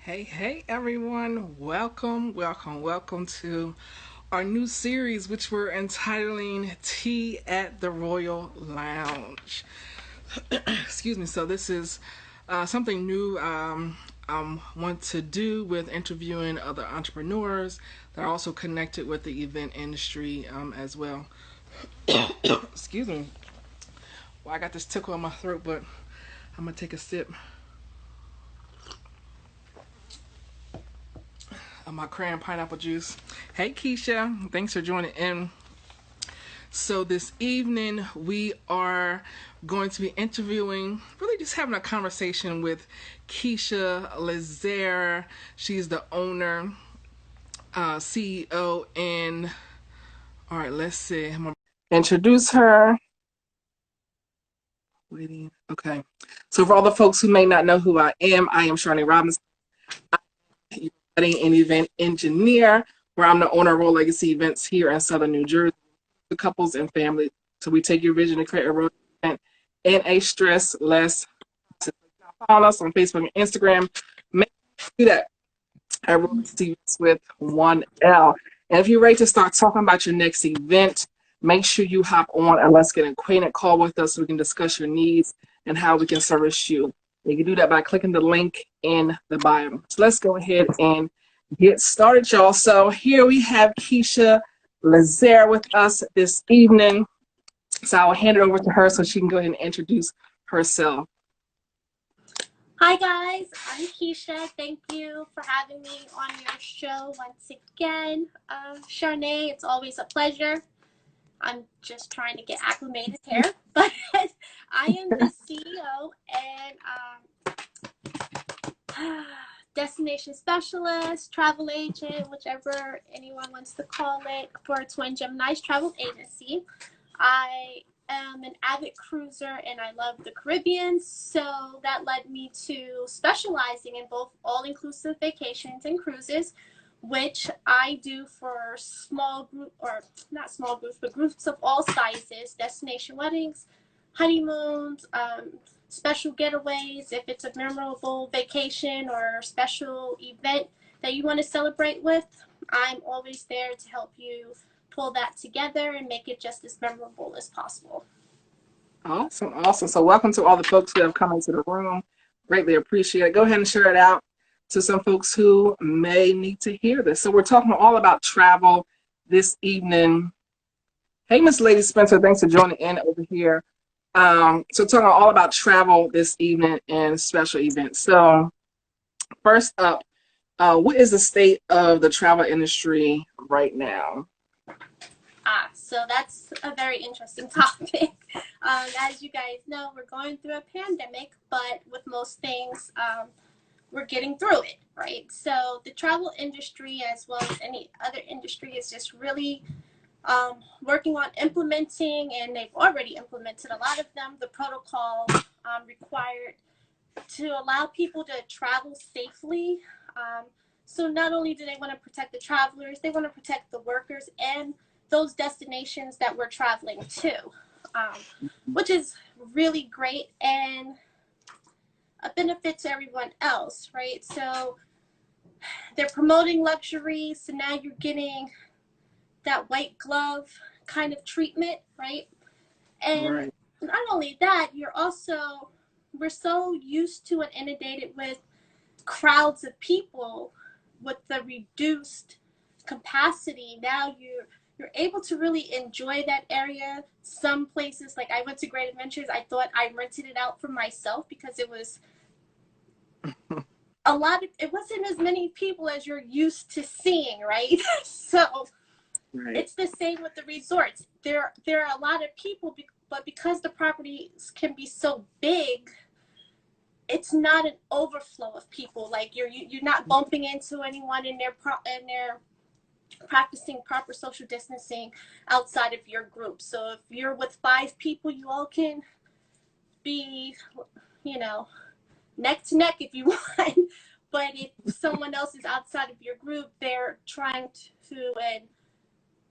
Hey everyone. Welcome to our new series, which we're entitling Tea at the Royal Lounge. Excuse me. So, this is something new I want to do with interviewing other entrepreneurs that are also connected with the event industry as well. Excuse me. Well, I got this tickle in my throat, but I'm going to take a sip of my cran pineapple juice. Hey Keisha, thanks for joining in. So this evening we are going to be interviewing, really just having a conversation with Keisha Lazare. She's the owner, CEO, and all right, let's see. I'm gonna introduce her. Waiting. Okay. So for all the folks who may not know who I am Charney Robinson, wedding and event engineer, where I'm the owner of Royal Legacy Events here in Southern New Jersey. The couples and families. So we take your vision to create a road event in a stress-less. Follow us on Facebook and Instagram. Make sure you do that at Royal Legacy Events with 1L. And if you're ready to start talking about your next event, make sure you hop on and let's get an acquainted call with us so we can discuss your needs and how we can service you. You can do that by clicking the link in the bio. So let's go ahead and get started, y'all. So here we have Keisha Lazare with us this evening. So I'll hand it over to her so she can go ahead and introduce herself. Hi guys, I'm Keisha. Thank you for having me on your show once again. Charnay, it's always a pleasure. I'm just trying to get acclimated here, but I am the CEO and destination specialist, travel agent, whichever anyone wants to call it, for Twin Gemini's travel agency. I am an avid cruiser and I love the Caribbean, so that led me to specializing in both all-inclusive vacations and cruises, which I do for small group, or not small groups, but groups of all sizes, destination weddings, honeymoons, special getaways, if it's a memorable vacation or special event that you want to celebrate with. I'm always there to help you pull that together and make it just as memorable as possible. Awesome. So welcome to all the folks who have come into the room. Greatly appreciate it. Go ahead and share it out to some folks who may need to hear this. So we're talking all about travel this evening. Hey, Miss Lady Spencer, thanks for joining in over here. So talking all about travel this evening and special events. So first up, what is the state of the travel industry right now? So that's a very interesting topic. As you guys know, we're going through a pandemic, but with most things, we're getting through it, right? So the travel industry, as well as any other industry, is just really working on implementing, and they've already implemented a lot of them, the protocol required to allow people to travel safely. So not only do they want to protect the travelers, they want to protect the workers and those destinations that we're traveling to, which is really great and a benefit to everyone else, right? So they're promoting luxury, so now you're getting that white glove kind of treatment, right? And Right. not only that, we're so used to and inundated with crowds of people with the reduced capacity. Now you're able to really enjoy that area. Some places, like I went to Great Adventures, I thought I rented it out for myself because it was it wasn't as many people as you're used to seeing, right? So Right. it's the same with the resorts. There are a lot of people, but because the properties can be so big, it's not an overflow of people. Like you're not bumping into anyone in their practicing proper social distancing outside of your group. So if you're with 5 people, you all can be, you know, neck to neck if you want. But if someone else is outside of your group, they're trying to and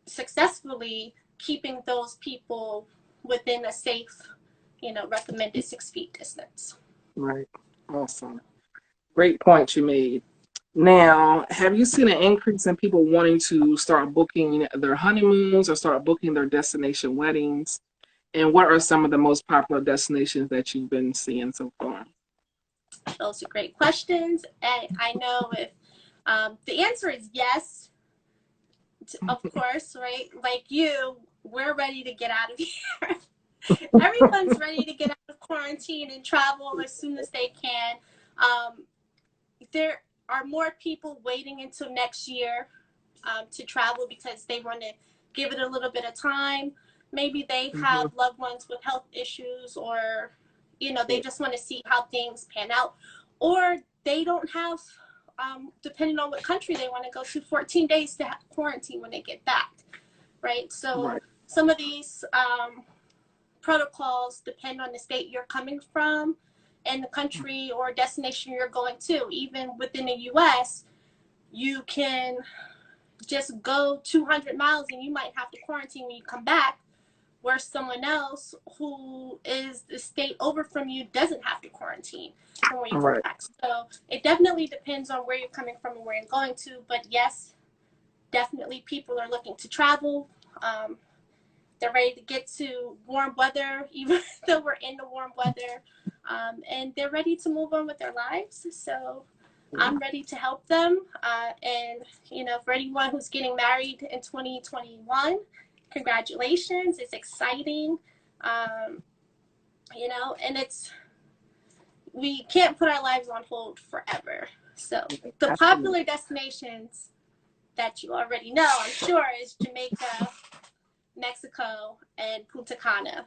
successfully keeping those people within a safe, recommended 6 feet distance. Right. Awesome. Great point you made. Now, have you seen an increase in people wanting to start booking their honeymoons or start booking their destination weddings? And what are some of the most popular destinations that you've been seeing so far? Those are great questions. And I know if the answer is yes, of course, right? Like you, we're ready to get out of here. Everyone's ready to get out of quarantine and travel as soon as they can. Um, there are more people waiting until next year to travel because they want to give it a little bit of time. Maybe they Mm-hmm. have loved ones with health issues, or they just want to see how things pan out, or they don't have, depending on what country they want to go to, 14 days to quarantine when they get back, right? So Right. some of these protocols depend on the state you're coming from and the country or destination you're going to. Even within the US, you can just go 200 miles and you might have to quarantine when you come back, where someone else who is the state over from you doesn't have to quarantine from where you come Right. back. So it definitely depends on where you're coming from and where you're going to. But yes, definitely people are looking to travel. They're ready to get to warm weather, even though we're in the warm weather. And they're ready to move on with their lives. So I'm ready to help them. And, for anyone who's getting married in 2021, congratulations. It's exciting. Um, and we can't put our lives on hold forever. So the Absolutely. popular destinations that you already know, I'm sure, is Jamaica, Mexico, and Punta Cana.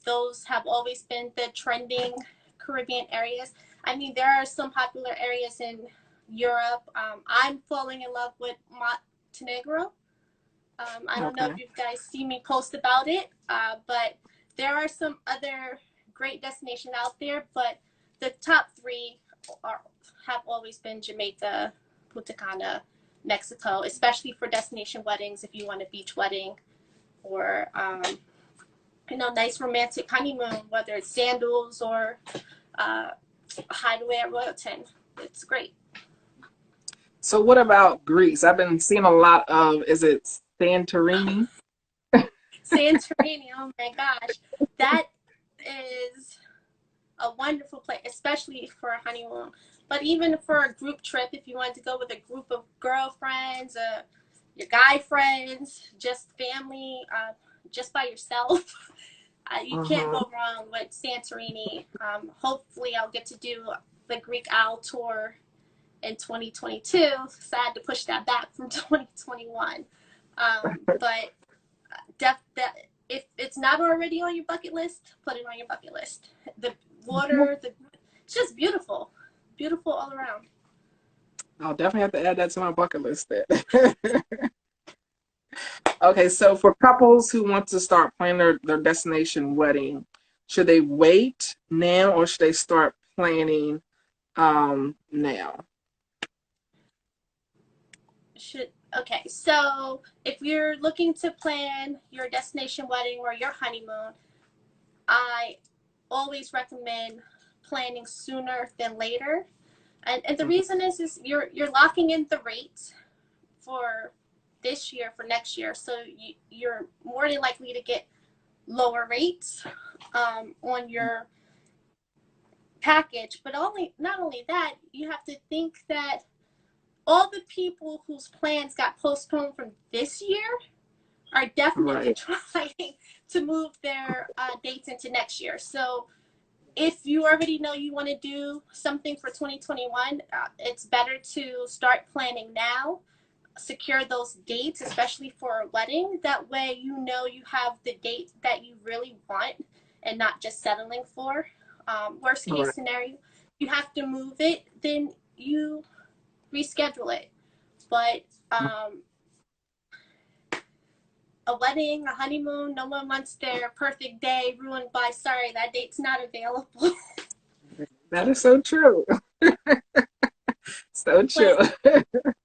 Those have always been the trending Caribbean areas. I mean, there are some popular areas in Europe. I'm falling in love with Montenegro. I don't know Okay. if you guys see me post about it, but there are some other great destinations out there. But the top three are, have always been Jamaica, Punta Cana, Mexico, especially for destination weddings if you want a beach wedding or nice romantic honeymoon, whether it's Sandals or Hideaway at Royalton. It's great. So what about Greece? I've been seeing a lot of, is it Santorini? Santorini, oh my gosh, that is a wonderful place, especially for a honeymoon. But even for a group trip, if you want to go with a group of girlfriends, your guy friends, just family, just by yourself, you can't Mm-hmm. go wrong with Santorini. Hopefully, I'll get to do the Greek Isle tour in 2022. Sad to push that back from 2021. But if it's not already on your bucket list, put it on your bucket list. The water, it's just beautiful, beautiful all around. I'll definitely have to add that to my bucket list then. Okay, so for couples who want to start planning their destination wedding, should they wait now or should they start planning now? Should Okay, so if you're looking to plan your destination wedding or your honeymoon, I always recommend planning sooner than later. And the reason is you're locking in the rate for this year, for next year, so you're more than likely to get lower rates on your package. But not only that, you have to think that all the people whose plans got postponed from this year are definitely Right. trying to move their dates into next year. So if you already know you want to do something for 2021, it's better to start planning now, secure those dates, especially for a wedding. That way, you have the date that you really want and not just settling for. Worst case Right. scenario, you have to move it, then you reschedule it. But a wedding, a honeymoon, no one wants their perfect day ruined by, sorry, that date's not available. That is so true. So true. Plan,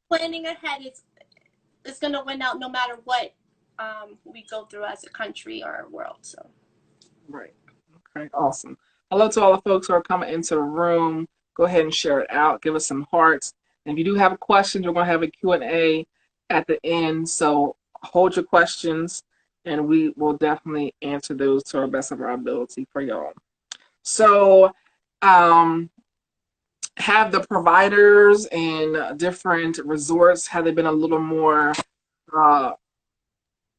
Planning ahead is going to win out no matter what we go through as a country or a world. So Right. Okay, awesome. Hello to all the folks who are coming into the room. Go ahead and share it out. Give us some hearts. And if you do have questions, we're going to have a Q&A at the end. So hold your questions and we will definitely answer those to our best of our ability for y'all. So, have the providers and different resorts, have they been a little more uh,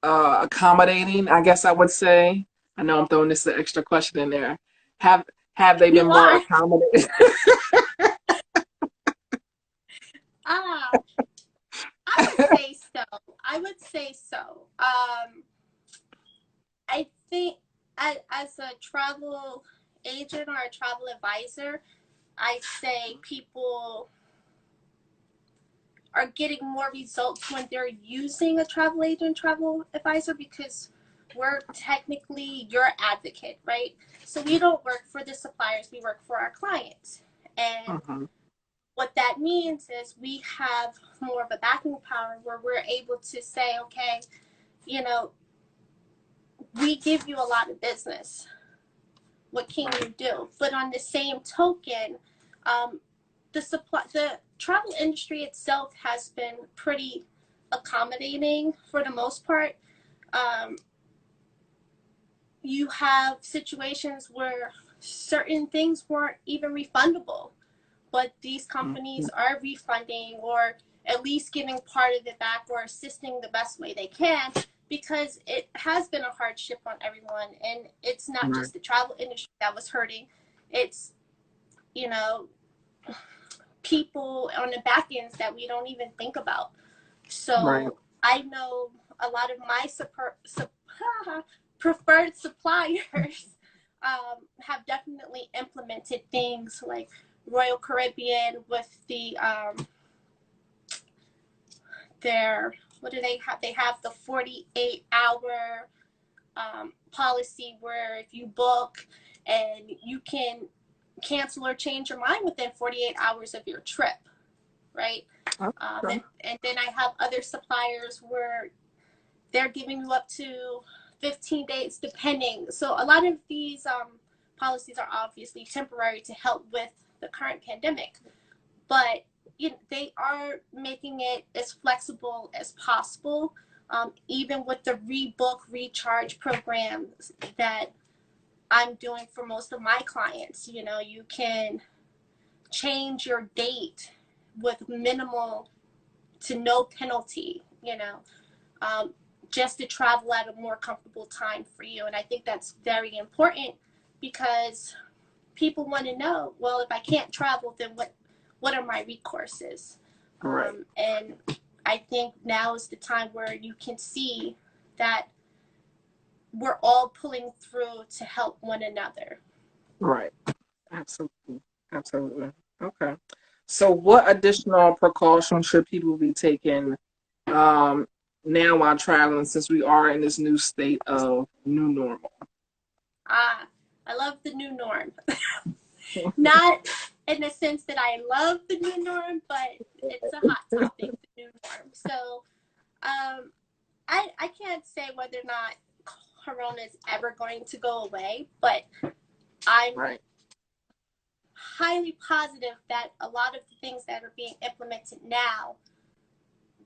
accommodating, I guess I would say? I know I'm throwing this an extra question in there. Have have they You been more are. accommodating? Ah, I would say so. I would say so. I think as a travel agent or a travel advisor, I say people are getting more results when they're using a travel agent, travel advisor, because we're technically your advocate, right? So we don't work for the suppliers, we work for our clients. And Mhm. what that means is we have more of a backing power where we're able to say, okay, you know, we give you a lot of business. What can you do? But on the same token, um, the travel industry itself has been pretty accommodating for the most part. Um, you have situations where certain things weren't even refundable, but these companies Mhm. are refunding or at least giving part of it back or assisting the best way they can, because it has been a hardship on everyone, and it's not Right, just the travel industry that was hurting. It's, you know, people on the back ends that we don't even think about. right, So I know a lot of my preferred suppliers have definitely implemented things like Royal Caribbean with the their, what do they have? They have the 48-hour policy where if you book and you can cancel or change your mind within 48 hours of your trip, right? okay. And then I have other suppliers where they're giving you up to 15 days depending. So a lot of these policies are obviously temporary to help with the current pandemic, but they are making it as flexible as possible, even with the rebook recharge programs that I'm doing for most of my clients. You know, you can change your date with minimal to no penalty, um, just to travel at a more comfortable time for you. And I think that's very important because people want to know, well, if I can't travel, then what are my recourses? Right, And I think now is the time where you can see that we're all pulling through to help one another. right. Absolutely. Absolutely. Okay. So what additional precautions should people be taking um, now while traveling since we are in this new state of new normal? Ah, I love the new norm. Not in the sense that I love the new norm, but it's a hot topic, the new norm. So I can't say whether or not Corona is ever going to go away, but I'm Right, highly positive that a lot of the things that are being implemented now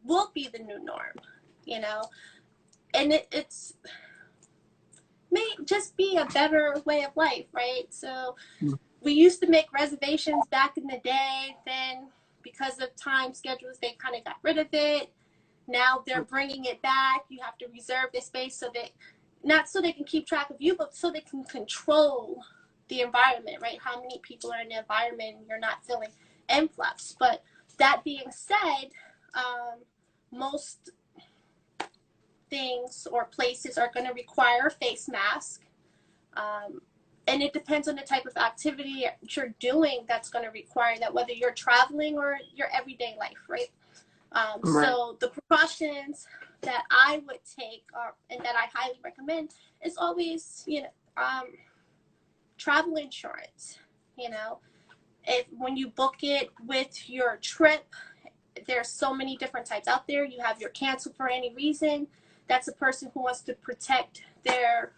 will be the new norm, you know, and it's may just be a better way of life, right? So we used to make reservations back in the day, then because of time schedules, they kind of got rid of it. Now they're bringing it back. You have to reserve the space so that, not so they can keep track of you, but so they can control the environment, right? How many people are in the environment and you're not feeling influx. But that being said, most things or places are going to require a face mask. Um, and it depends on the type of activity you're doing that's going to require that, whether you're traveling or your everyday life, right? right, So the precautions that I would take and that I highly recommend is always, travel insurance. You know, if when you book it with your trip, there's so many different types out there. You have your cancel for any reason. That's a person who wants to protect their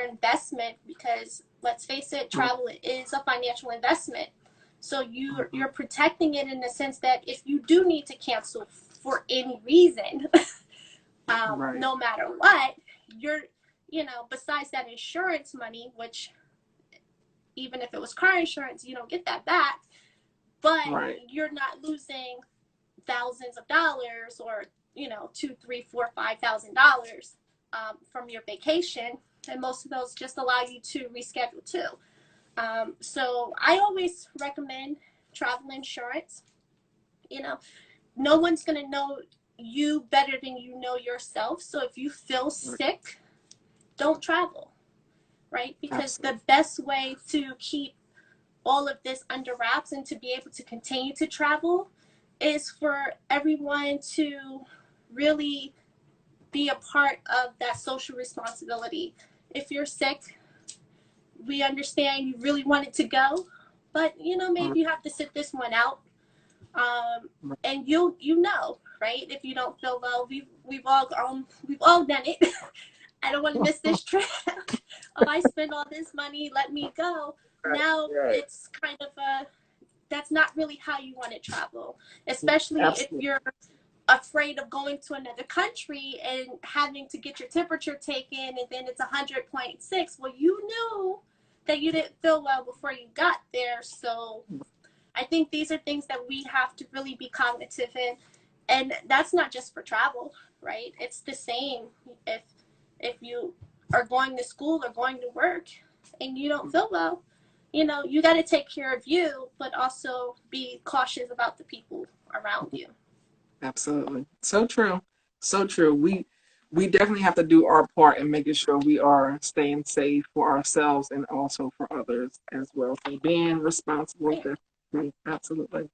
investment, because let's face it, right, travel is a financial investment. So you're protecting it in the sense that if you do need to cancel for any reason, Right. no matter what, you're, besides that insurance money, which even if it was car insurance, you don't get that back, but Right. you're not losing thousands of dollars or, two, three, four, $5,000 from your vacation. And most of those just allow you to reschedule too. So I always recommend travel insurance. No one's going to know you better than you know yourself. So if you feel sick, don't travel, right? Because Absolutely. the best way to keep all of this under wraps and to be able to continue to travel is for everyone to really be a part of that social responsibility. If you're sick, we understand you really wanted to go, but maybe you have to sit this one out. And right? If you don't feel well, we've all done it. I don't want to miss this trip. Oh, I spent all this money, let me go. Now it's kind of that's not really how you want to travel, especially if you're afraid of going to another country and having to get your temperature taken and then it's 100.6. Well, you knew that you didn't feel well before you got there. So I think these are things that we have to really be cognitive in. And that's not just for travel, right? It's the same if you are going to school or going to work and you don't feel well, you got to take care of you, but also be cautious about the people around you. Absolutely. So true. So true. We definitely have to do our part in making sure we are staying safe for ourselves and also for others as well. So being responsible, Right. definitely. Absolutely.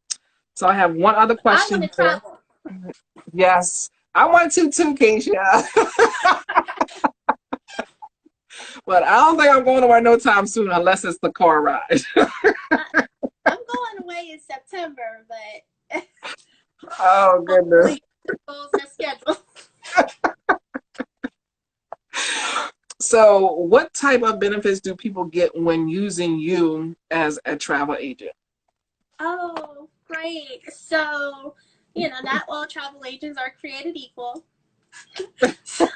So I have one other I want question to here. travel. Yes. I want to too, Keisha. But I don't think I'm going nowhere no time soon unless it's the car ride. I'm going away in September, but Oh goodness. hopefully the goals are scheduled. So what type of benefits do people get when using you as a travel agent? Oh, great. So, not all travel agents are created equal. So,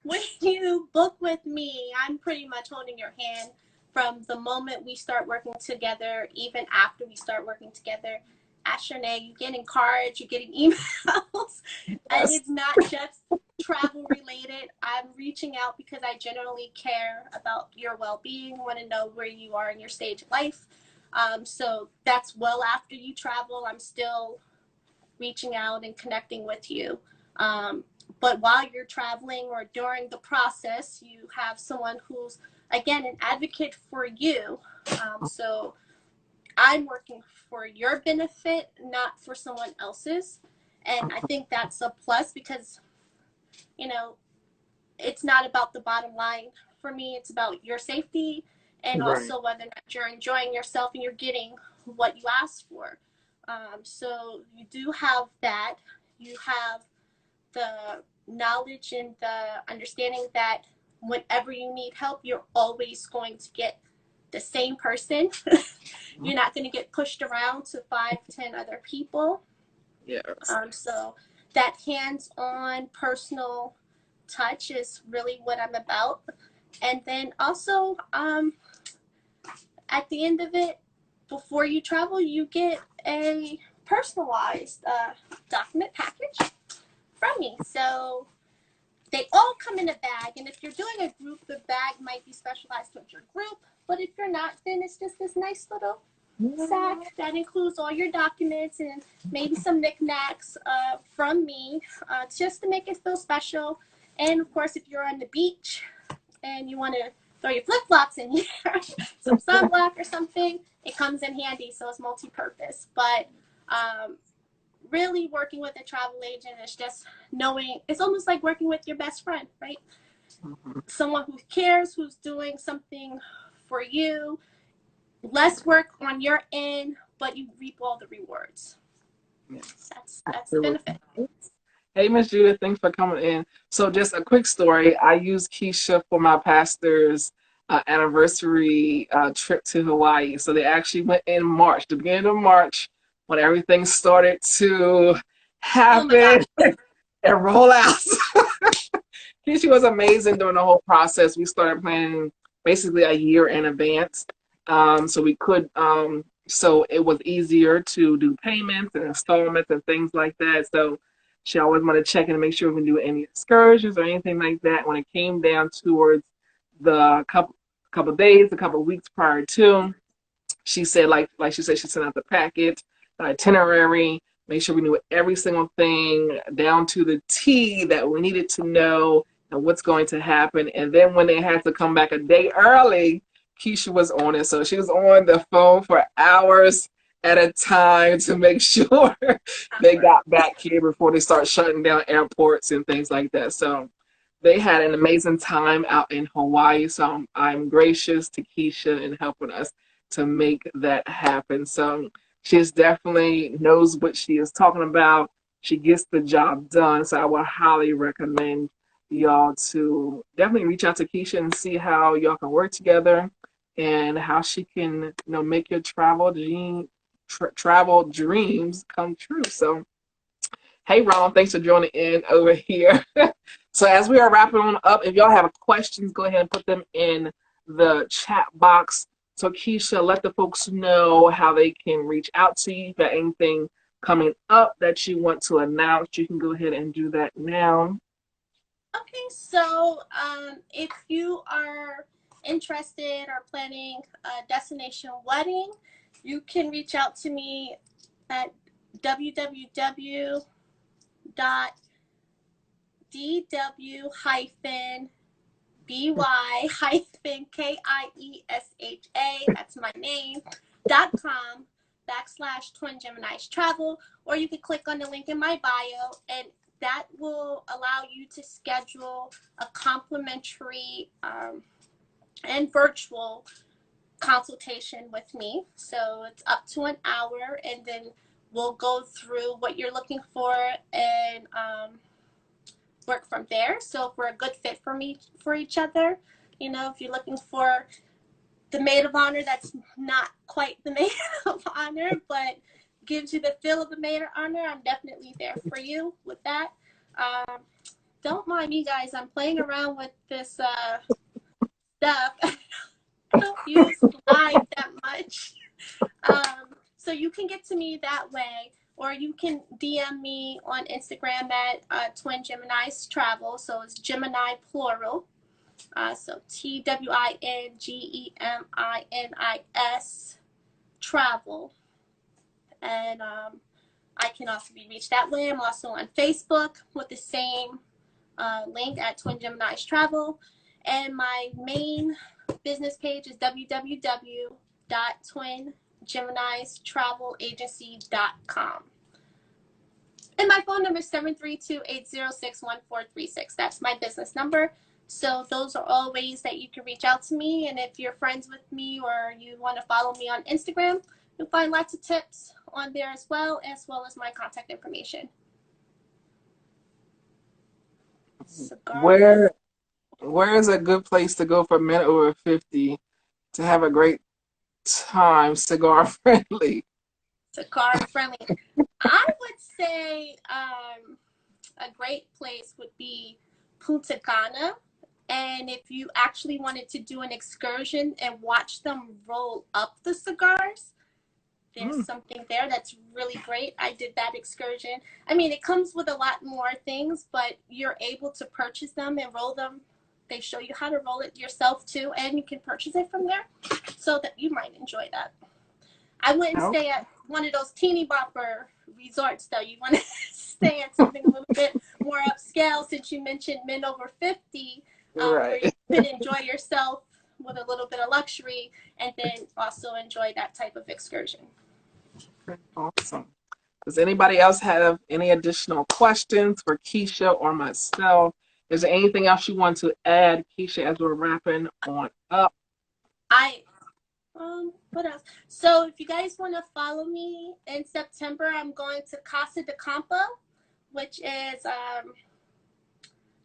when you book with me, I'm pretty much holding your hand from the moment we start working together, even after we start working together. Ask your name, you're getting cards, you're getting emails, and Yes. it's not just travel related. I'm reaching out because I genuinely care about your well-being, want to know where you are in your stage of life. So that's well after you travel. I'm still reaching out and connecting with you. But while you're traveling or during the process, you have someone who's, again, an advocate for you. So I'm working for your benefit, not for someone else's. And I think that's a plus because, you know, it's not about the bottom line for me. It's about your safety and Right. also whether or not you're enjoying yourself and you're getting what you asked for. So you do have that. You have the knowledge and the understanding that whenever you need help, you're always going to get the same person. You're not going to get pushed around to 5, 10 other people. Yes. So that hands-on personal touch is really what I'm about. And then also, at the end of it, before you travel, you get a personalized document package from me. So they all come in a bag. And if you're doing a group, the bag might be specialized towards your group. But if you're not, then it's just this nice little sack that includes all your documents and maybe some knickknacks from me, just to make it feel special. And of course, if you're on the beach and you want to throw your flip-flops in here, some sunblock or something, it comes in handy. So it's multi-purpose. But really working with a travel agent is just knowing, it's almost like working with your best friend, right? Mm-hmm. Someone who cares, who's doing something for you. Less work on your end, but you reap all the rewards. Yes. That's the benefit. Hey, Miss Judith, thanks for coming in. So just a quick story. I use Keisha for my pastor's anniversary trip to Hawaii. So they actually went in March, the beginning of March, when everything started to Oh my God. happen and roll out. She was amazing during the whole process. We started planning basically a year in advance. So we could, so it was easier to do payments and installments and things like that. So she always wanted to check in and make sure we can do any excursions or anything like that. When it came down towards the couple days, a couple weeks prior to, she said, like she said, she sent out the packet, the itinerary, make sure we knew every single thing down to the T that we needed to know and what's going to happen. And then when they had to come back a day early, Keisha was on it. So she was on the phone for hours at a time to make sure they got back here before they start shutting down airports and things like that. So they had an amazing time out in Hawaii. So I'm gracious to Keisha in helping us to make that happen. So she's definitely knows what she is talking about. She gets the job done. So I would highly recommend y'all to definitely reach out to Keisha and see how y'all can work together and how she can, make your travel dreams come true. So hey, Ron, thanks for joining in over here. So as we are wrapping on up, if y'all have questions, go ahead and put them in the chat box. So Keisha, let the folks know how they can reach out to you. If you have anything coming up that you want to announce, you can go ahead and do that now. Okay, so if you are interested or planning a destination wedding, you can reach out to me at www.dw-by-kiesha, that's my name, .com/Twin Geminis Travel, or you can click on the link in my bio, and that will allow you to schedule a complimentary and virtual consultation with me. So it's up to an hour, and then we'll go through what you're looking for and work from there. So if we're a good fit for each other, if you're looking for the maid of honor that's not quite the maid of honor, but gives you the feel of the maid of honor, I'm definitely there for you with that. Don't mind me, guys. I'm playing around with this stuff. I don't use live that much. So you can get to me that way, or you can DM me on Instagram at Twin Geminis Travel. So it's Gemini plural. So TWINGEMINIS Travel. And I can also be reached that way. I'm also on Facebook with the same link at Twin Geminis Travel. And my main business page is www.twingeministravel.agency.com. And my phone number is 732-806-1436. That's my business number. So those are all ways that you can reach out to me. And if you're friends with me or you want to follow me on Instagram, you'll find lots of tips on there as well as my contact information. Where is a good place to go for men over 50 to have a great time, cigar friendly? Cigar friendly. I would say a great place would be Punta Cana. And if you actually wanted to do an excursion and watch them roll up the cigars, there's something there that's really great. I did that excursion. I mean, it comes with a lot more things, but you're able to purchase them and roll them. They show you how to roll it yourself too, and you can purchase it from there, so that you might enjoy that. I wouldn't stay at one of those teeny bopper resorts, though. You want to stay at something a little bit more upscale, since you mentioned men over 50, where you can enjoy yourself with a little bit of luxury and then also enjoy that type of excursion. Awesome. Does anybody else have any additional questions for Keisha or myself? Is there anything else you want to add, Keisha, as we're wrapping on up? What else? So if you guys want to follow me in September, I'm going to Casa de Campo, which is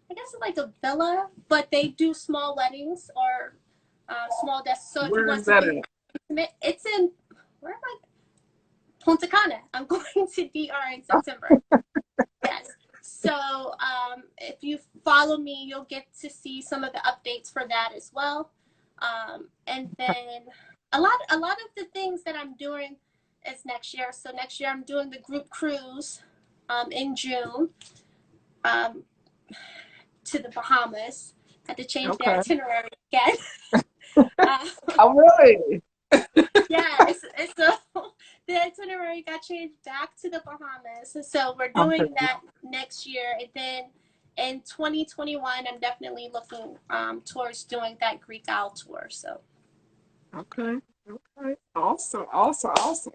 I guess it's like a villa, but they do small weddings or small desk. So if you Where want is that something at? intimate, it's in, where am I? Punta Cana. I'm going to DR in September. Yes. So if you follow me, you'll get to see some of the updates for that as well. And then a lot of the things that I'm doing is next year. So next year I'm doing the group cruise in June um, to the Bahamas. Had to change the Okay. itinerary again. uh, Oh, really? yeah, so the itinerary got changed back to the Bahamas. So we're Okay. doing that next year. And then in 2021, I'm definitely looking towards doing that Greek Isle tour. So Okay. Okay. Awesome. Awesome. Awesome.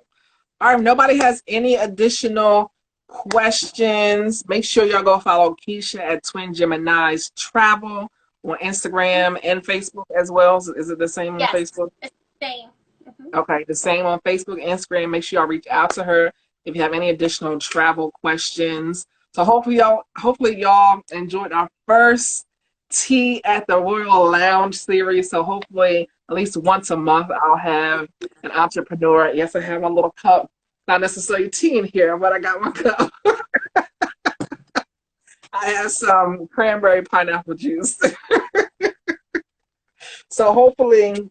All right. If nobody has any additional questions, make sure y'all go follow Keisha at Twin Gemini's Travel on Instagram and Facebook as well. Is it the same on yes, Facebook? it's the same. Mm-hmm. Okay, the same on Facebook, Instagram. Make sure y'all reach out to her if you have any additional travel questions. So hopefully y'all enjoyed our first Tea at the Royal Lounge series. So hopefully at least once a month I'll have an entrepreneur. Yes, I have my little cup. Not necessarily tea in here, but I got my cup. I have some cranberry pineapple juice. So hopefully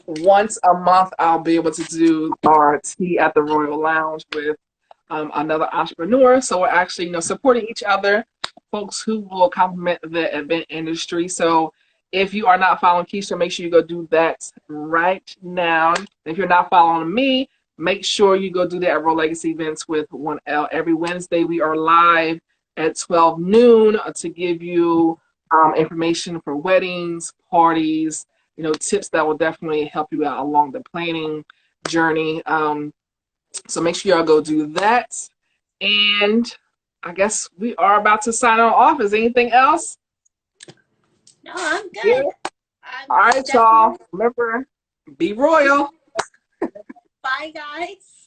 once a month I'll be able to do our tea at the Royal Lounge with another entrepreneur. So we're actually, supporting each other, folks who will complement the event industry. So if you are not following Keisha, make sure you go do that right now. If you're not following me, make sure you go do that at Royal Legacy Events with 1L. Every Wednesday we are live at 12 noon to give you information for weddings, parties, tips that will definitely help you out along the planning journey. So make sure y'all go do that. And I guess we are about to sign on off. Is anything else? No, I'm Yeah. good. All I'm right, y'all. definitely. Remember, be royal. Bye, guys.